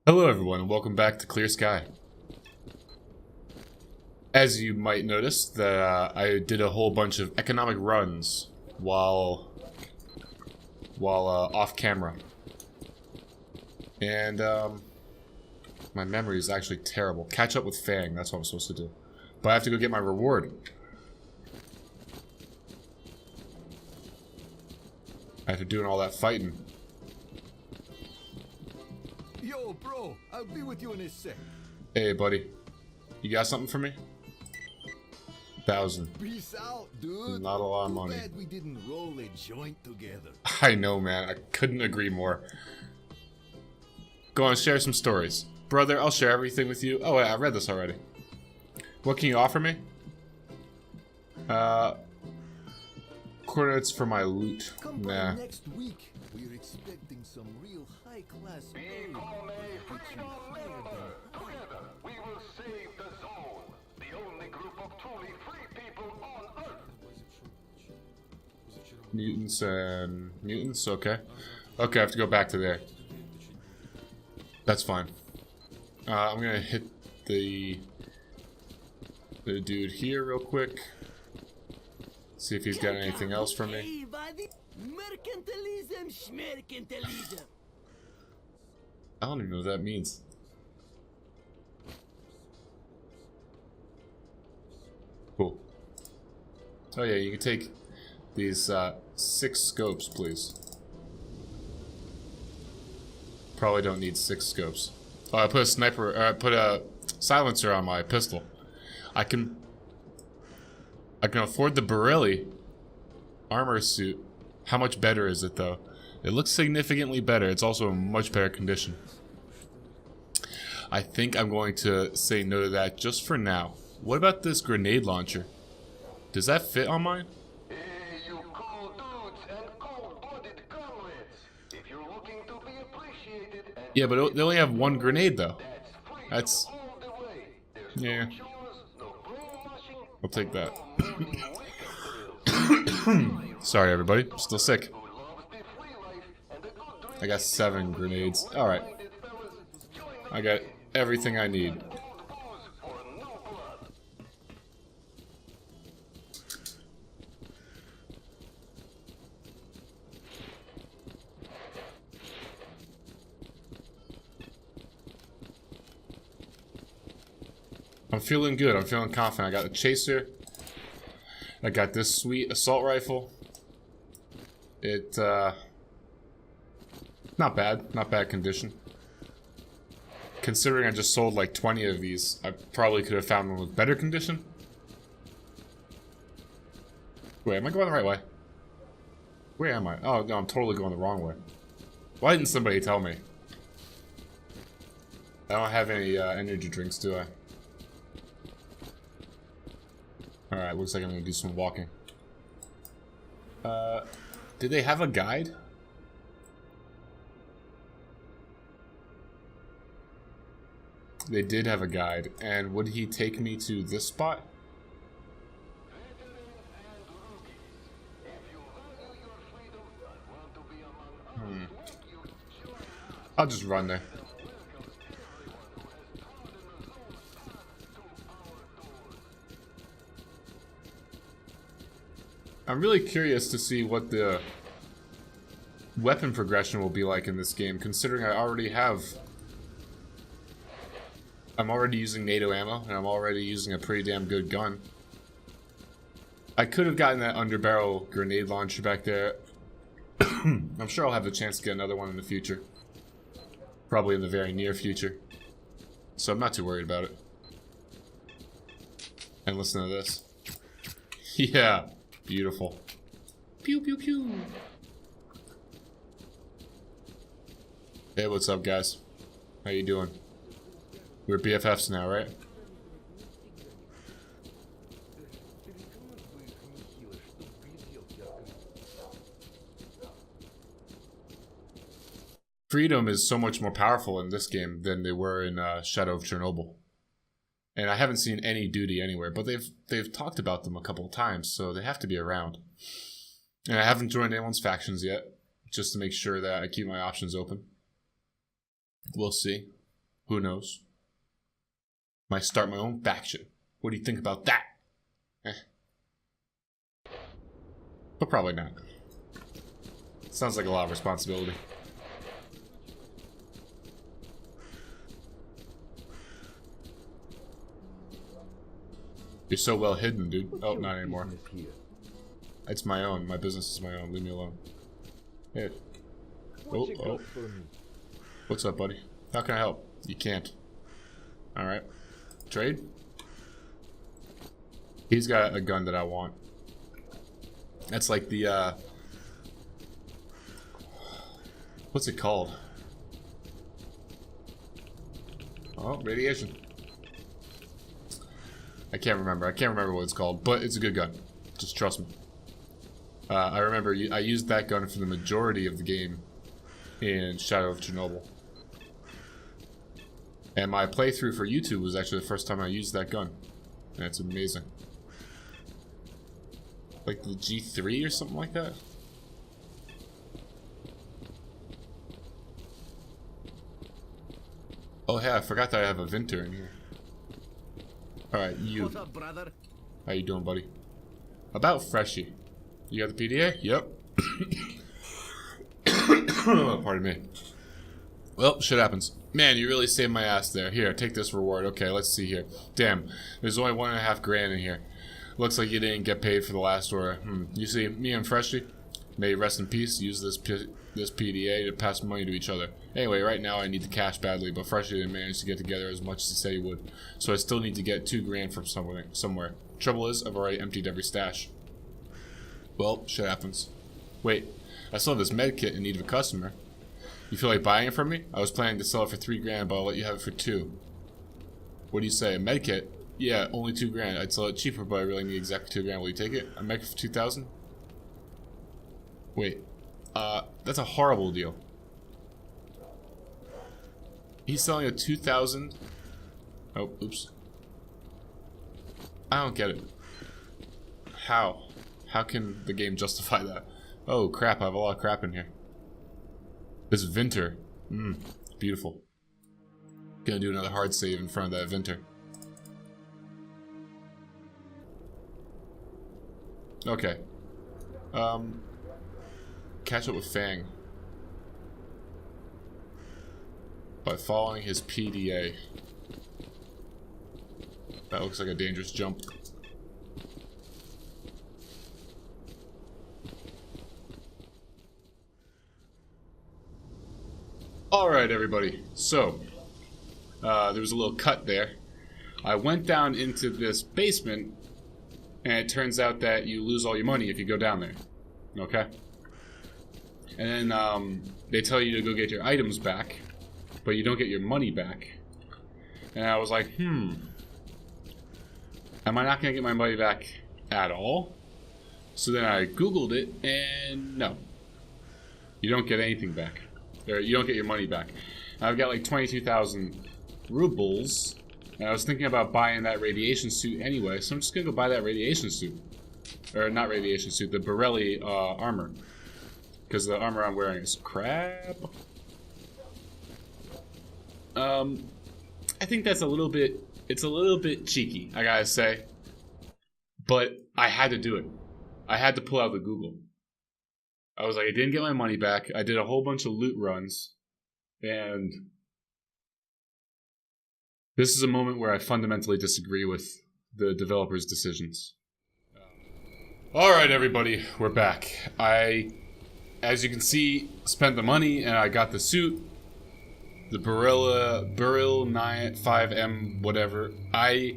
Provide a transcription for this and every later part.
Hello everyone, and welcome back to Clear Sky. As you might notice, that I did a whole bunch of economic runs while off camera, and my memory is actually terrible. Catch up with Fang, that's what I'm supposed to do. But I have to go get my reward. After doing all that fighting. Yo, bro, I'll be with you in a sec. Hey, buddy. You got something for me? 1,000. Peace out, dude. Not a lot of money. Too bad we didn't roll a joint together. I know, man. I couldn't agree more. Go on, share some stories. Brother, I'll share everything with you. Oh, wait, I read this already. What can you offer me? Coordinates for my loot. Come Nah. by next week. We're expecting some real high-class food. Together, we will save the zone. The only group of truly free people on Earth. Mutants and mutants? Okay. Okay, I have to go back to there. That's fine. I'm gonna hit the dude here real quick. See if he's got anything else for me. Mercantilism, schmercantilism. I don't even know what that means. Cool. Oh yeah, you can take these 6 scopes, please. Probably don't need 6 scopes. Oh, I put a sniper. Put a silencer on my pistol. I can afford the Borelli armor suit. How much better is it though? It looks significantly better. It's also in much better condition. I think I'm going to say no to that just for now. What about this grenade launcher? Does that fit on mine? Hey, you cool dudes and cold-blooded comrades. If you're looking to be appreciated and Yeah, but they only have 1 grenade though. that's That's free all the way. There's yeah. no chores, no brainwashing, I'll take that. no morning wake-up drills. Sorry, everybody. I'm still sick. Who loves the free life and a good drink. I got 7 grenades. All right. I got everything I need. Cold booze for no blood. I'm feeling good. I'm feeling confident. I got the chaser. I got this sweet assault rifle. It, not bad. Not bad condition. Considering I just sold like 20 of these, I probably could have found one with better condition. Wait, am I going the right way? Where am I? Oh, no, I'm totally going the wrong way. Why didn't somebody tell me? I don't have any energy drinks, do I? Alright, looks like I'm gonna do some walking. Did they have a guide? They did have a guide, and would he take me to this spot? I'll just run there. I'm really curious to see what the weapon progression will be like in this game, considering I already have... I'm already using NATO ammo, and I'm already using a pretty damn good gun. I could have gotten that underbarrel grenade launcher back there. I'm sure I'll have the chance to get another one in the future. Probably in the very near future. So I'm not too worried about it. And listen to this. Yeah, beautiful. Pew pew pew. Hey, what's up, guys? How you doing? We're BFFs now, right? Freedom is so much more powerful in this game than they were in Shadow of Chernobyl. And I haven't seen any duty anywhere, but they've talked about them a couple of times, so they have to be around. And I haven't joined anyone's factions yet, just to make sure that I keep my options open. We'll see. Who knows? Might start my own faction. What do you think about that? But probably not. Sounds like a lot of responsibility. You're so well hidden, dude. Oh, not anymore. It's my own. My business is my own. Leave me alone. Hey. Oh. What's up, buddy? How can I help? You can't. Alright. Trade? He's got a gun that I want. That's like the, what's it called? Oh, radiation. I can't remember. I can't remember what it's called, but it's a good gun. Just trust me. I remember I used that gun for the majority of the game in Shadow of Chernobyl. And my playthrough for YouTube was actually the first time I used that gun. And it's amazing. Like the G3 or something like that? Oh yeah, I forgot that I have a Vinter in here. Alright, you. What's up, brother? How you doing, buddy? About Freshie. You got the PDA? Yep. Pardon me. Well, shit happens. Man, you really saved my ass there. Here, take this reward. Okay, let's see here. Damn, there's only $1.5 grand in here. Looks like you didn't get paid for the last order. You see, me and Freshie, may rest in peace, use this PDA to pass money to each other. Anyway, right now I need the cash badly, but Freshie didn't manage to get together as much as he said he would. So I still need to get $2 grand from somewhere. Trouble is, I've already emptied every stash. Well, shit happens. Wait, I still have this med kit in need of a customer. You feel like buying it from me? I was planning to sell it for $3 grand, but I'll let you have it for 2. What do you say, a med kit? Yeah, only $2 grand. I'd sell it cheaper, but I really need exactly $2 grand. Will you take it? A med kit for 2,000? Wait, that's a horrible deal. He's selling a 2,000. Oh, oops. I don't get it. How? How can the game justify that? Oh crap, I have a lot of crap in here. This Vinter. Beautiful. Gonna do another hard save in front of that Vinter. Okay. Catch up with Fang. By following his PDA. That looks like a dangerous jump. Alright everybody, so there was a little cut there. I went down into this basement and it turns out that you lose all your money if you go down there. Okay? And then they tell you to go get your items back, but you don't get your money back. And I was like, am I not going to get my money back at all? So then I Googled it and no. You don't get anything back. Or you don't get your money back. I've got like 22,000 rubles, and I was thinking about buying that radiation suit anyway, so I'm just gonna go buy that radiation suit. Or not radiation suit, the Borelli armor. Because the armor I'm wearing is crap. I think that's a little bit, it's a little bit cheeky, I gotta say. But I had to do it. I had to pull out the Google. I was like, I didn't get my money back. I did a whole bunch of loot runs. And this is a moment where I fundamentally disagree with the developers' decisions. Alright everybody, we're back. I, as you can see, spent the money and I got the suit. The Beryl 5M whatever. I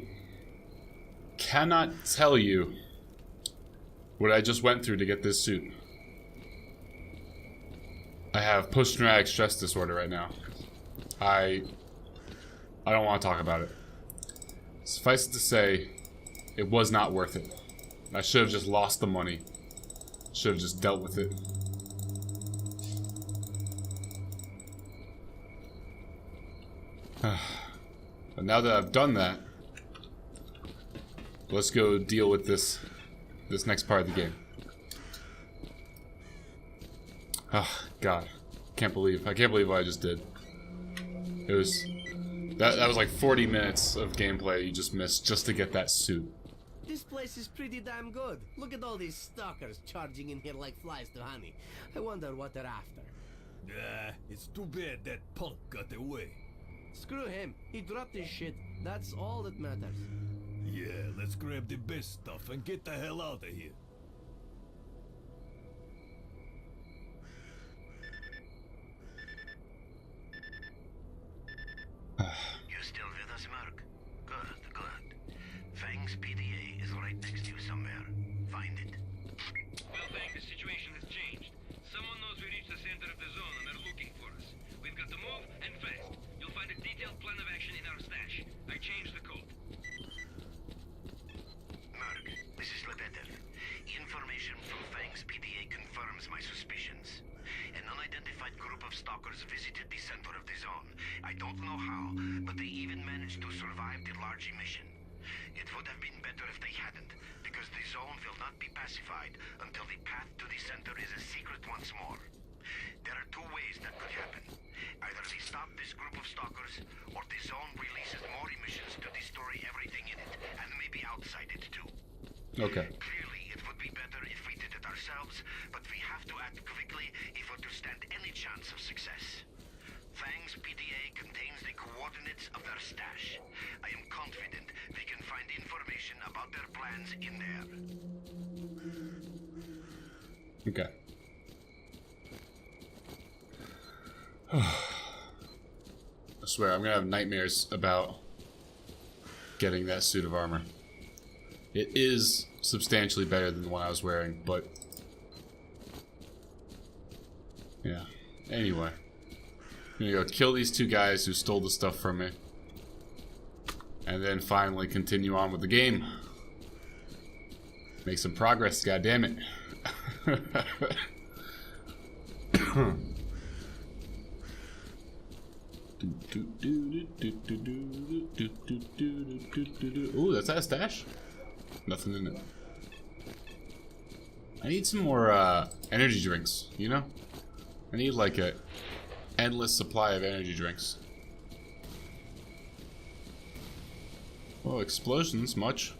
cannot tell you what I just went through to get this suit. I have post-traumatic stress disorder right now. I don't want to talk about it. Suffice it to say, it was not worth it. I should have just lost the money. Should have just dealt with it. But now that I've done that, let's go deal with this next part of the game. Oh, God. I can't believe what I just did. It was That was like 40 minutes of gameplay you just missed just to get that suit. This place is pretty damn good. Look at all these stalkers charging in here like flies to honey. I wonder what they're after. It's too bad that punk got away. Screw him. He dropped his shit. That's all that matters. Yeah, let's grab the best stuff and get the hell out of here. You still with us, Mark? Good, good. Fangs PDA is right next to you somewhere. Find it. Well, Fang, the situation has changed. Someone knows we reached the center of the zone and they're looking for us. We've got to move and fast. You'll find a detailed plan of action in our stash. I changed the code. Mark, this is Lebedev. Information from Fangs PDA confirms my suspicions. An unidentified group of stalkers visited the center of the zone. I don't know how, but they even managed to survive the large mission. It would have been better if they hadn't, because the zone will not be pacified until the path to the center is a secret once more. There are two ways that could happen. Either they stop this group of stalkers, or the zone releases more emissions to destroy everything in it, and maybe outside it too. Okay. Clearly, it would be better if we did it ourselves, but we have to act quickly if we're to stand any chance of success. Fangs PDA contains the coordinates of their stash. I am confident we can find information about their plans in there. Okay. I swear, I'm gonna have nightmares about getting that suit of armor. It is substantially better than the one I was wearing, but... yeah. Anyway. I'm gonna go kill these two guys who stole the stuff from me. And then finally continue on with the game. Make some progress, goddammit. Ooh, that's that stash? Nothing in it. I need some more energy drinks, you know? I need like a endless supply of energy drinks. Oh, explosions, much.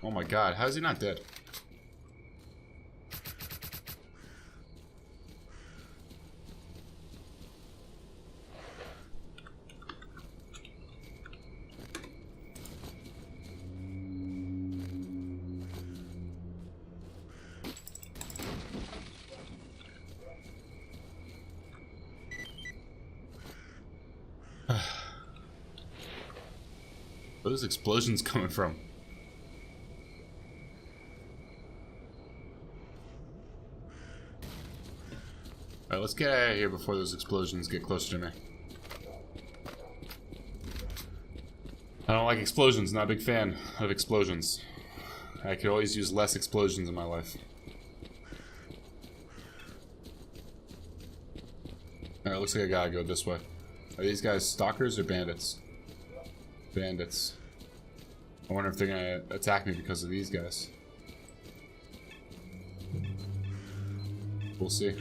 Oh my god, how is he not dead? Where are those explosions coming from? Alright, let's get out of here before those explosions get closer to me. I don't like explosions, not a big fan of explosions. I could always use less explosions in my life. Alright, looks like I gotta go this way. Are these guys stalkers or bandits? Bandits. I wonder if they're gonna attack me because of these guys. We'll see.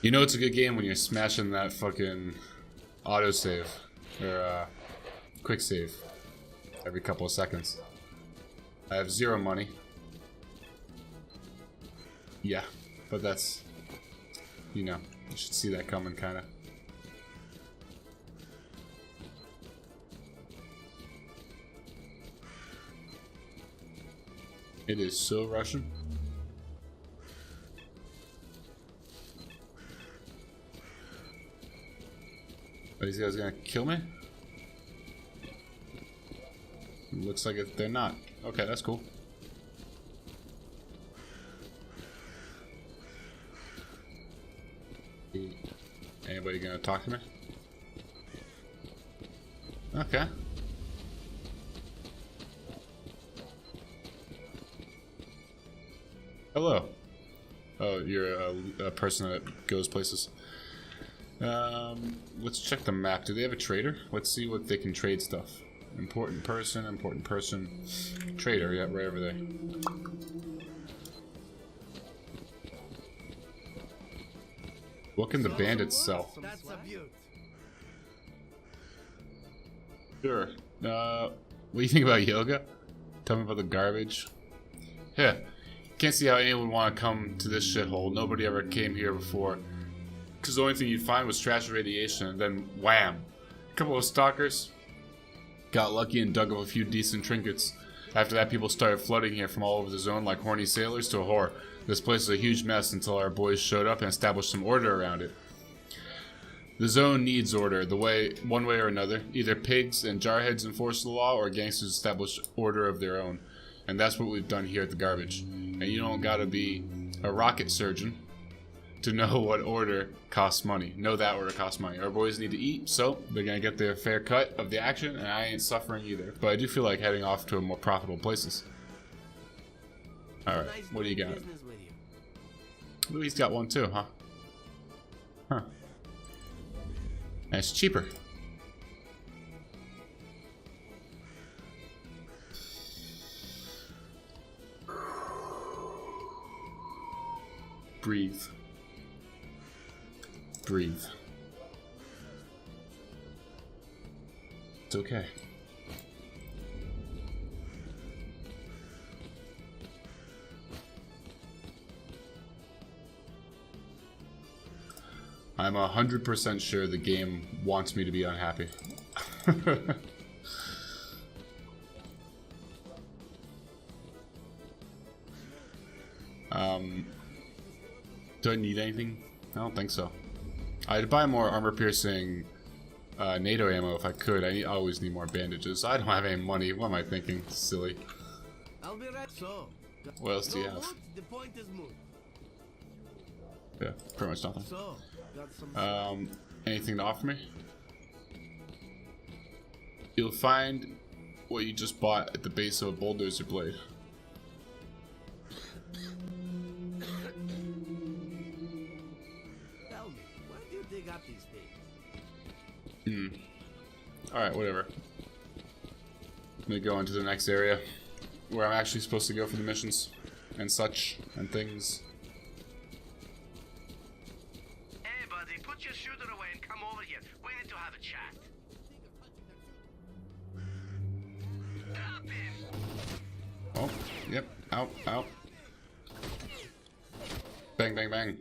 You know it's a good game when you're smashing that fucking autosave or quick save every couple of seconds. I have 0 money. Yeah, but that's, you know, you should see that coming, kinda. It is so Russian. Are these guys gonna kill me? Looks like they're not. Okay, that's cool. Anybody gonna talk to me? Okay. Hello. Oh, you're a person that goes places. Let's check the map. Do they have a trader? Let's see what they can trade stuff. Important person, trader. Yeah, right over there. What can the bandits sell? That's a beaut. Sure. What do you think about yoga? Tell me about the garbage. Yeah. Can't see how anyone would want to come to this shithole. Nobody ever came here before. Because the only thing you'd find was trash and radiation, and then wham! A couple of stalkers got lucky and dug up a few decent trinkets. After that, people started flooding here from all over the zone like horny sailors to a whore. This place is a huge mess until our boys showed up and established some order around it. The zone needs order, one way or another. Either pigs and jarheads enforce the law, or gangsters establish order of their own. And that's what we've done here at the garbage. And you don't gotta be a rocket surgeon to know what order costs money. Know that order costs money. Our boys need to eat, so they're gonna get their fair cut of the action, and I ain't suffering either. But I do feel like heading off to more profitable places. Alright, what do you got? Ooh, he's got one too, huh? Huh. And it's cheaper. Breathe. Breathe. It's okay. I'm 100% sure the game wants me to be unhappy. Do I need anything? I don't think so. I'd buy more armor-piercing NATO ammo if I could. I always need more bandages. I don't have any money. What am I thinking? Silly. I'll be right. So, what else do you have? The point is moot. Yeah, pretty much nothing. So, got some. Anything to offer me? You'll find what you just bought at the base of a bulldozer blade. Tell me, where do you dig up these things? Alright, whatever. Let me go into the next area where I'm actually supposed to go for the missions and such and things. Hey, buddy, put your shooter away and come over here. We need to have a chat. Drop him. Oh, yep, out, out. Bang, bang, bang.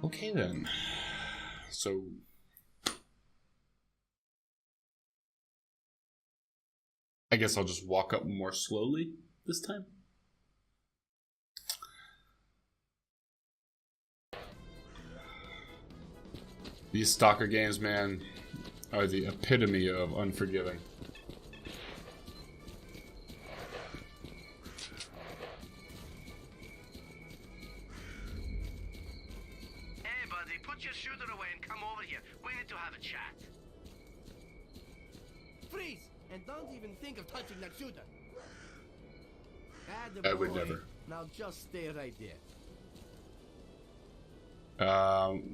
Okay then. So... I guess I'll just walk up more slowly this time. These stalker games, man, are the epitome of unforgiving. Hey, buddy, put your shooter away and come over here. We need to have a chat. Freeze! And don't even think of touching that shooter. I would never. Now just stay right there.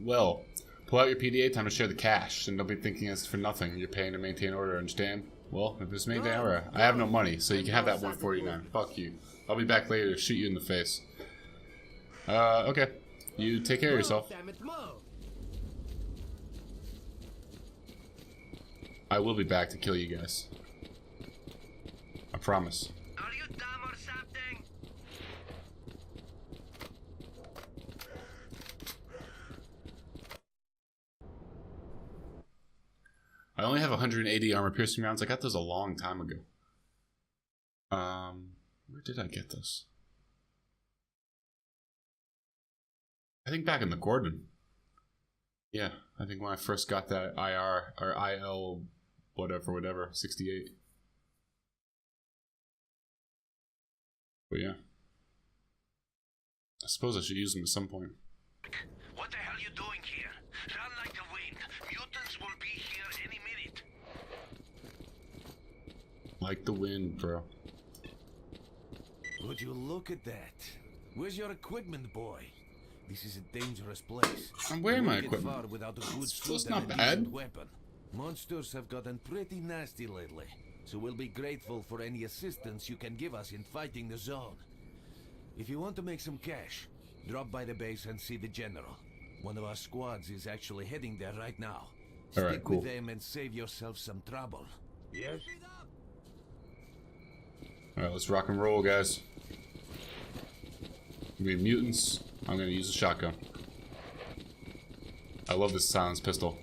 Well, pull out your PDA time to share the cash, and don't be thinking it's for nothing. You're paying to maintain order, understand? Well, if it's maintain order, I have no money, so you can have that 149. Fuck you. I'll be back later to shoot you in the face. Okay. You take care of yourself. Damn it, Mo. I will be back to kill you guys. I promise. Are you dumb or something? I only have 180 armor-piercing rounds. I got those a long time ago. Where did I get those? I think back in the Gordon. Yeah, I think when I first got that IR, or IL, whatever, 68. But yeah. I suppose I should use them at some point. What the hell are you doing here? Run like the wind. Mutants will be here any minute. Like the wind, bro. Would you look at that? Where's your equipment, boy? This is a dangerous place. I'm wearing my You won't get equipment. far without a good It's suit not and a bad. decent weapon. Monsters have gotten pretty nasty lately, so we'll be grateful for any assistance you can give us in fighting the zone. If you want to make some cash, drop by the base and see the general. One of our squads is actually heading there right now. All right, Stick cool. with them and save yourself some trouble. Yes? Alright, let's rock and roll, guys. We mutants. I'm gonna use a shotgun. I love this silenced pistol.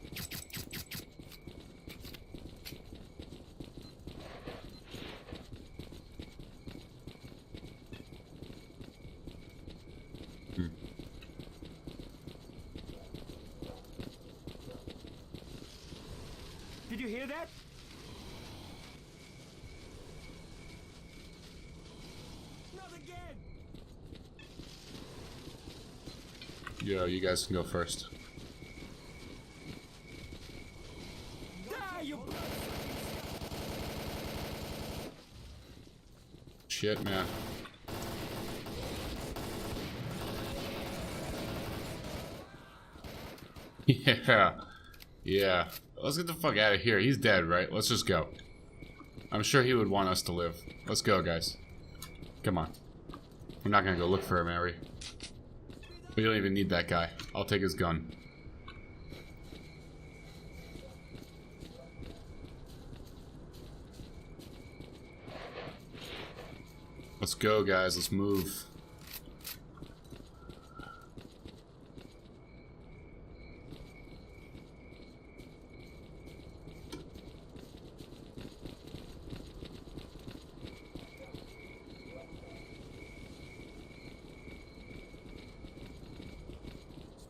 Did you hear that? Not again! Yo, you guys can go first. Die, you Shit, man. Yeah. Yeah. Let's get the fuck out of here. He's dead, right? Let's just go. I'm sure he would want us to live. Let's go, guys. Come on. We're not gonna go look for him, are we? We don't even need that guy. I'll take his gun. Let's go, guys. Let's move.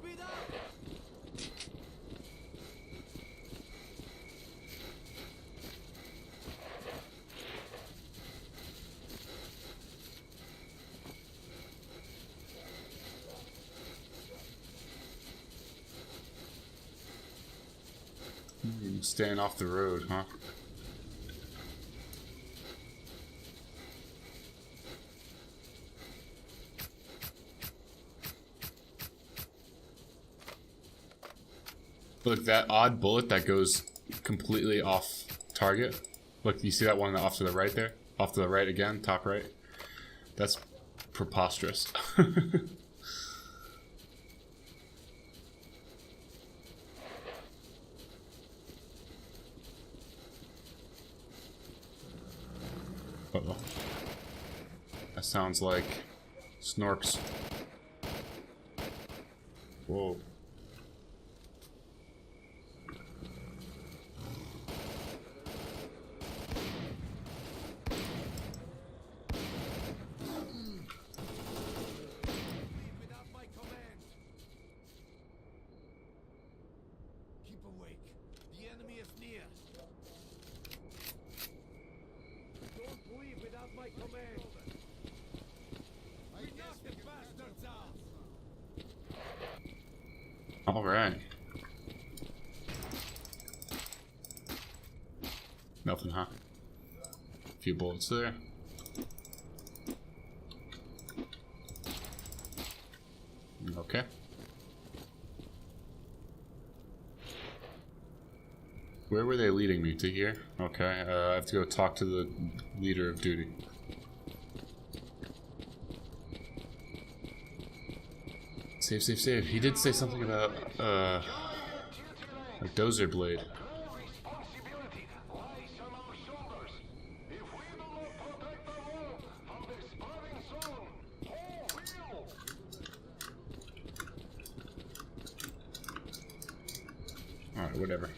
Speed up! Staying off the road, huh? Look, that odd bullet that goes completely off target. Look, you see that one off to the right there? Off to the right again, top right? That's preposterous. Uh-oh. That sounds like Snorks. Whoa. Without my command. Keep awake. The enemy is near. Don't leave without my command. We knock the bastards out. All right. Nothing, huh? A few bullets there. Okay. Where were they leading me? To here? Okay, I have to go talk to the leader of duty. Save, save, save. He did say something about, a dozer blade. All responsibility lies on our shoulders. If we do not protect the world from the spawning zone, who will? Alright, whatever.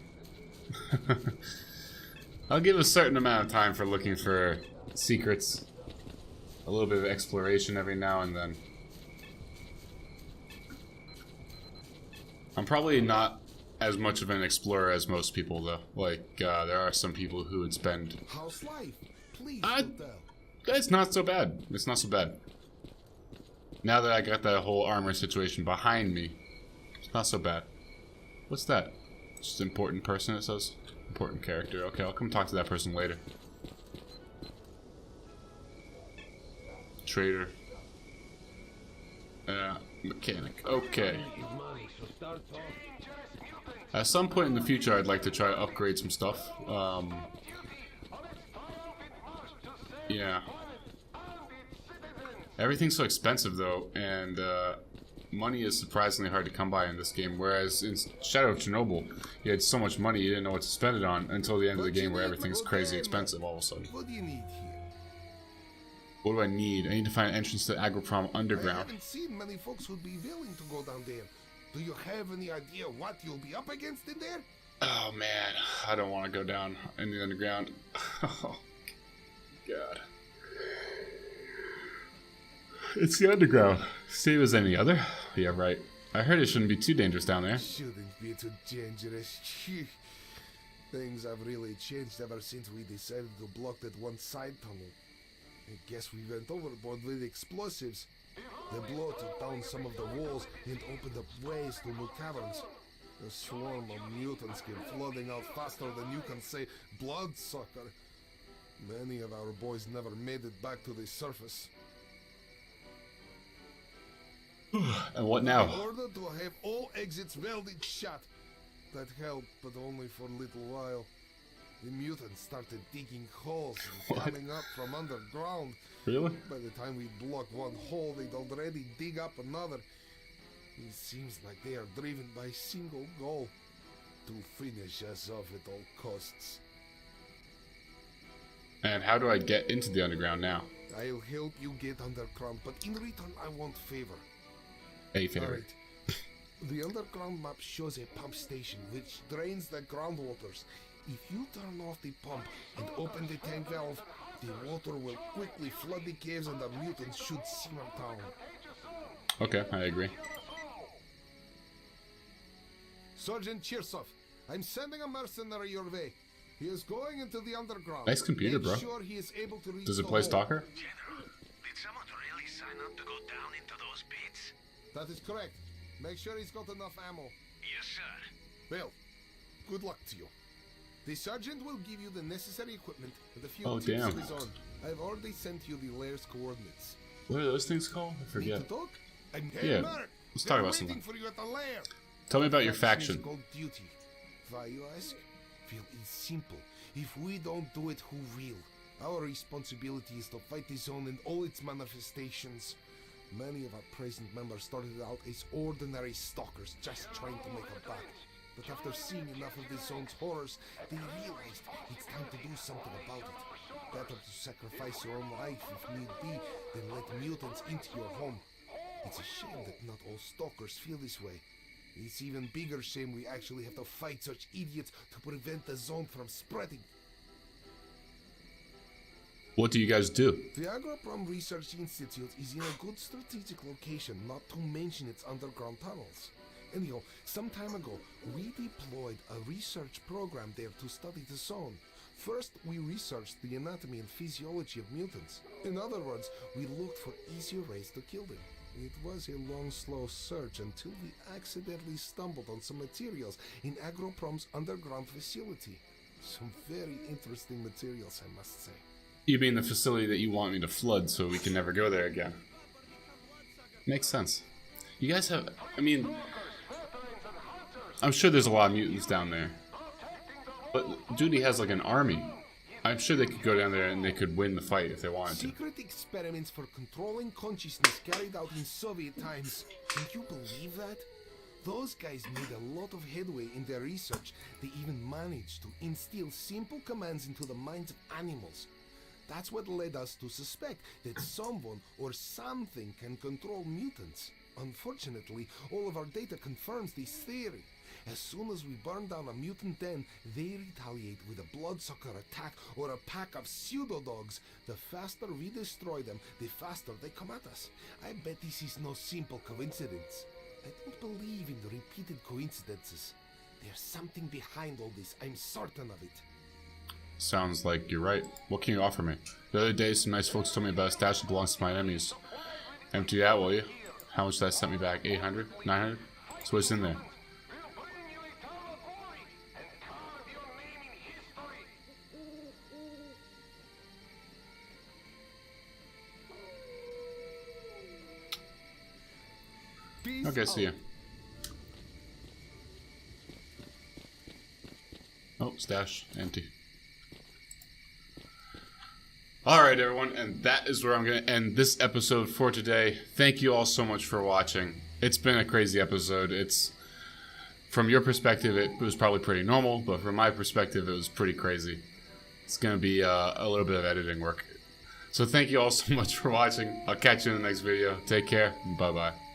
I'll give a certain amount of time for looking for secrets. A little bit of exploration every now and then. I'm probably not as much of an explorer as most people, though. Like, there are some people who would spend... How's life? Please, I- Dudeicle. It's not so bad. It's not so bad. Now that I got that whole armor situation behind me, it's not so bad. What's that? Just an important person, it says? Important character. Okay, I'll come talk to that person later. Traitor. Mechanic. Okay. Money, so start talking. At some point in the future, I'd like to try to upgrade some stuff. Yeah. Everything's so expensive though, and money is surprisingly hard to come by in this game. Whereas in Shadow of Chernobyl, you had so much money you didn't know what to spend it on until the end of the game, where everything's crazy expensive all of a sudden. What do you need here? What do I need? I need to find an entrance to Agroprom I Underground. haven't seen many folks who'd be willing to go down there. Do you have any idea what you'll be up against in there? Oh man, I don't want to go down in the underground. Oh god. It's the underground. Same as any other. Yeah, right. I heard it shouldn't be too dangerous down there. Shouldn't be too dangerous. Things have really changed ever since we decided to block that one side tunnel. I guess we went overboard with explosives. The blow took down some of the walls and opened up ways to new caverns. A swarm of mutants came flooding out faster than you can say bloodsucker. Many of our boys never made it back to the surface. And what now? In order to have all exits welded shut. That helped, but only for a little while. The mutants started digging holes and What? coming up from underground. Really? By the time we blocked one hole, they'd already dig up another. It seems like they are driven by a single goal. To finish us off at all costs. And how do I get into the underground now? I'll help you get underground, but in return I want favor. A favor. Alright. The underground map shows a pump station which drains the groundwaters. If you turn off the pump and open the tank valve, the water will quickly flood the caves and the mutants should simmer down. Okay, I agree. Sergeant Chirsov, I'm sending a mercenary your way. He is going into the underground. Nice computer, Make bro. sure he is able to reach Does it the play hole. Stalker? General, did someone really sign up to go down into those pits? That is correct. Make sure he's got enough ammo. Yes, sir. Well, good luck to you. The sergeant will give you the necessary equipment and a few Oh, tips damn. of his own. I've already sent you the lair's coordinates. What are those things called? I Need forget. to talk? I'm Yeah, Mark. let's They're talk about waiting something. for you at the lair. Tell me about your Is faction. called duty. Why, you ask? Well, it's simple. If we don't do it, who will? Our responsibility is to fight the zone in all its manifestations. Many of our present members started out as ordinary stalkers, just trying to make a buck. But after seeing enough of the zone's horrors, they realized it's time to do something about it. Better to sacrifice your own life if need be than let mutants into your home. It's a shame that not all stalkers feel this way. It's even bigger shame we actually have to fight such idiots to prevent the zone from spreading. What do you guys do? The Agroprom Research Institute is in a good strategic location, not to mention its underground tunnels. Anyhow, some time ago, we deployed a research program there to study the zone. First, we researched the anatomy and physiology of mutants. In other words, we looked for easier ways to kill them. It was a long, slow search until we accidentally stumbled on some materials in Agroprom's underground facility. Some very interesting materials, I must say. You mean the facility that you want me to flood so we can never go there again? Makes sense. You guys have... I mean... I'm sure there's a lot of mutants down there. But Duty has like an army. I'm sure they could go down there and they could win the fight if they wanted to. Secret experiments for controlling consciousness carried out in Soviet times. Can you believe that? Those guys made a lot of headway in their research. They even managed to instill simple commands into the minds of animals. That's what led us to suspect that someone or something can control mutants. Unfortunately, all of our data confirms this theory. As soon as we burn down a mutant den, they retaliate with a bloodsucker attack or a pack of pseudo-dogs. The faster we destroy them, the faster they come at us. I bet this is no simple coincidence. I don't believe in repeated coincidences. There's something behind all this, I'm certain of it. Sounds like you're right. What can you offer me? The other day, some nice folks told me about a stash that belongs to my enemies. Empty that, will you? How much that sent me back? 800? 900? So what's in there? Peace Okay, see ya. out. Oh, stash. Empty. Alright, everyone, and that is where I'm going to end this episode for today. Thank you all so much for watching. It's been a crazy episode. It's, from your perspective, it was probably pretty normal, but from my perspective, it was pretty crazy. It's going to be a little bit of editing work. So thank you all so much for watching. I'll catch you in the next video. Take care, and bye-bye.